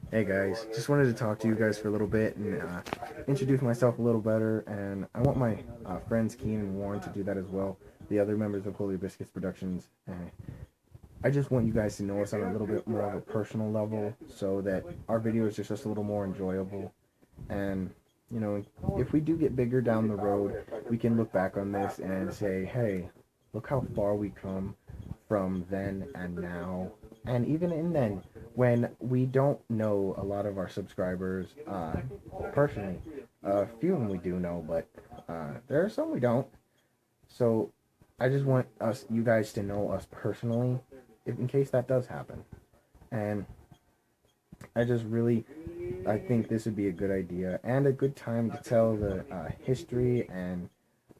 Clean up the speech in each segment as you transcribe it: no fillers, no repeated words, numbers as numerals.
Hey guys, just wanted to talk to you guys for a little bit and introduce myself a little better. And I want my friends Keen and Warren to do that as well, the other members of Holy Biscuits Productions. I just want you guys to know us on a little bit more of a personal level so that our videos are just a little more enjoyable. And, you know, if we do get bigger down the road, we can look back on this and say, hey, look how far we come from then and now. And even in then, when we don't know a lot of our subscribers personally, a few of them we do know, but there are some we don't. So I just want you guys to know us personally, if, in case that does happen. And I just really, I think this would be a good idea and a good time to tell the history and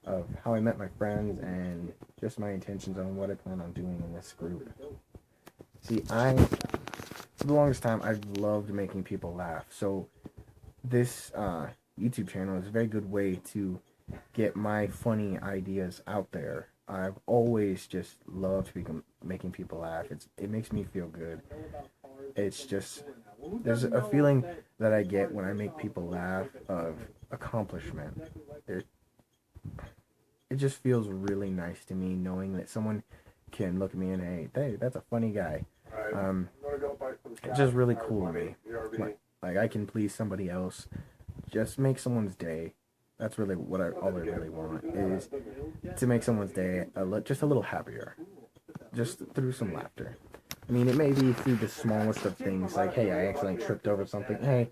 of how I met my friends and just my intentions on what I plan on doing in this group. See, for the longest time, I've loved making people laugh. So this YouTube channel is a very good way to get my funny ideas out there. I've always just loved making people laugh. It makes me feel good. It's just there's a feeling that I get when I make people laugh of accomplishment. It, it just feels really nice to me knowing that someone can look at me and hey, that's a funny guy. Um, it's just really cool to me. Like I can please somebody else, just make someone's day. That's really all I really want is to make someone's day just a little happier, just through some laughter. I mean, it may be through the smallest of things, like hey, I accidentally tripped over something. Hey,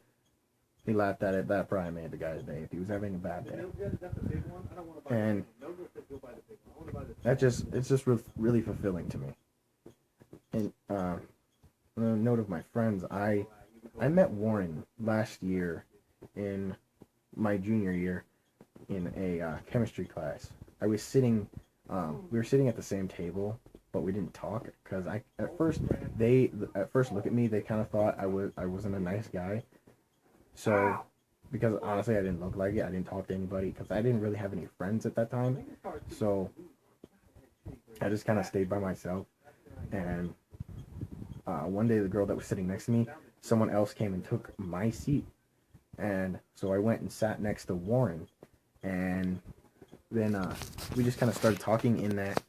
he laughed at it. That probably made the guy's day if he was having a bad day. And it's just really fulfilling to me. And on a note of my friends, I met Warren last year in my junior year in a chemistry class. I was sitting, we were sitting at the same table, but we didn't talk because at first look at me, they kind of thought I wasn't a nice guy. So because honestly I didn't look like it, I didn't talk to anybody because I didn't really have any friends at that time. So I just kind of stayed by myself. And one day the girl that was sitting next to me, someone else came and took my seat, and so I went and sat next to Warren, and then we just kind of started talking in that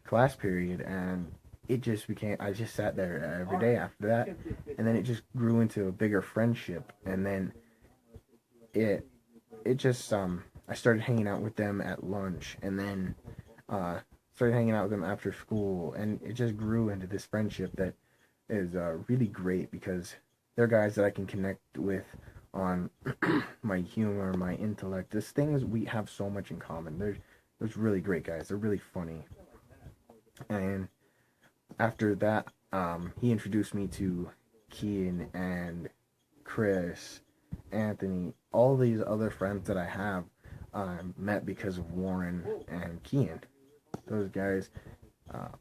class period, and it just became I just sat there every day after that, and then it just grew into a bigger friendship, and then it it just I started hanging out with them at lunch, and then started hanging out with them after school, and it just grew into this friendship that is really great because they're guys that I can connect with on my humor, my intellect. There's things we have so much in common. There's really great guys. They're really funny. And after that, he introduced me to Kian and Chris, Anthony, all these other friends that I have met because of Warren and Kian. Those guys,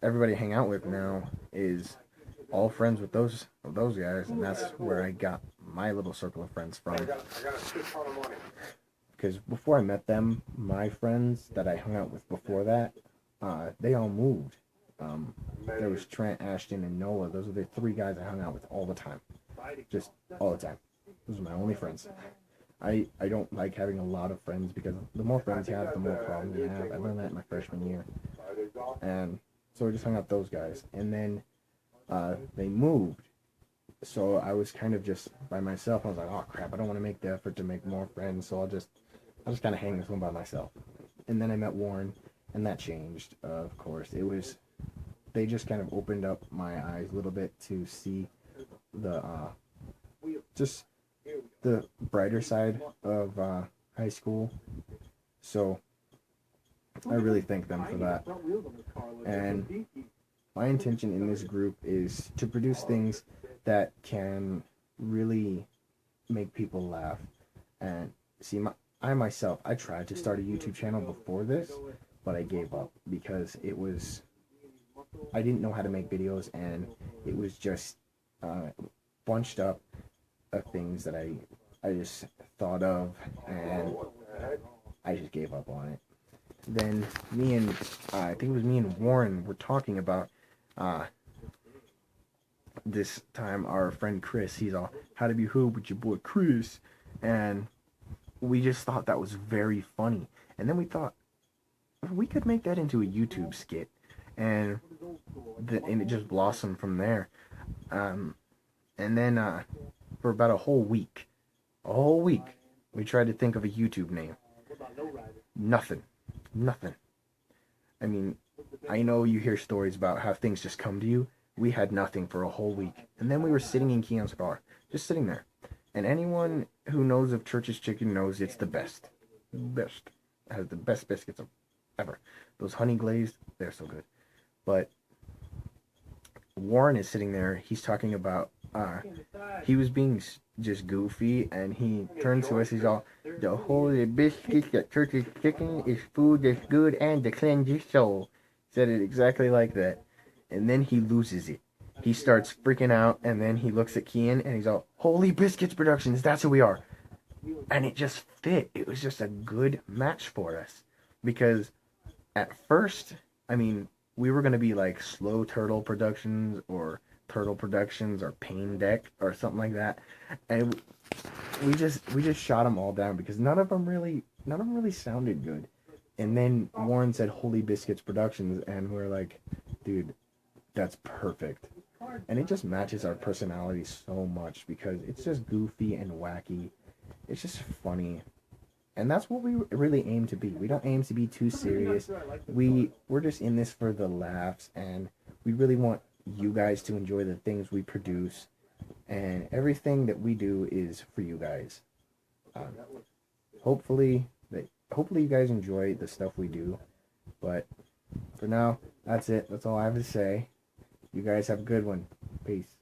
everybody I hang out with now is all friends with those guys, and that's where I got my little circle of friends from. Because before I met them, my friends that I hung out with before that, they all moved. There was Trent, Ashton, and Noah. Those are the three guys I hung out with all the time, just all the time. Those are my only friends. I don't like having a lot of friends because the more friends you have, the more problems you have. I learned that in my freshman year, and so I just hung out with those guys. And then they moved, so I was kind of just by myself. I was like, oh crap, I don't want to make the effort to make more friends, so I'll just kind of hang this one by myself. And then I met Warren, and that changed. Of course, it was they just kind of opened up my eyes a little bit to see the just the brighter side of high school. So I really thank them for that. And my intention in this group is to produce things that can really make people laugh. And see, I myself, I tried to start a YouTube channel before this, but I gave up because I didn't know how to make videos, and it was just bunched up of things that I just thought of, and I just gave up on it. Then I think it was me and Warren were talking about this time our friend Chris, he's all, how to be hood with your boy Chris, and we just thought that was very funny. And then we thought we could make that into a YouTube skit, and and it just blossomed from there. Um, and then for about a whole week, we tried to think of a YouTube name. Nothing, nothing. I mean, I know you hear stories about how things just come to you. We had nothing for a whole week, and then we were sitting in Keon's car, just sitting there. And anyone who knows of Church's Chicken knows it's the best, best. It has the best biscuits ever. Those honey glazed, they're so good. But Warren is sitting there. He's talking about he was being just goofy, and he turns to us. He's all, the holy biscuits at Church's Chicken is food that's good and to cleanse your soul. Said it exactly like that, and then he loses it. He starts freaking out, and then he looks at Kean, and he's all, Holy Biscuits Productions, that's who we are. And it just fit. It was just a good match for us, because at first, I mean, we were going to be like Slow Turtle Productions or Turtle Productions or Pain Deck or something like that, and we just shot them all down because none of them really sounded good. And then Warren said Holy Biscuits Productions, and we're like, dude, that's perfect. And it just matches our personality so much because it's just goofy and wacky. It's just funny. And that's what we really aim to be. We don't aim to be too serious. We're just in this for the laughs, and we really want you guys to enjoy the things we produce, and everything that we do is for you guys. Um, hopefully you guys enjoy the stuff we do. But for now, that's it. That's all I have to say. You guys have a good one. Peace.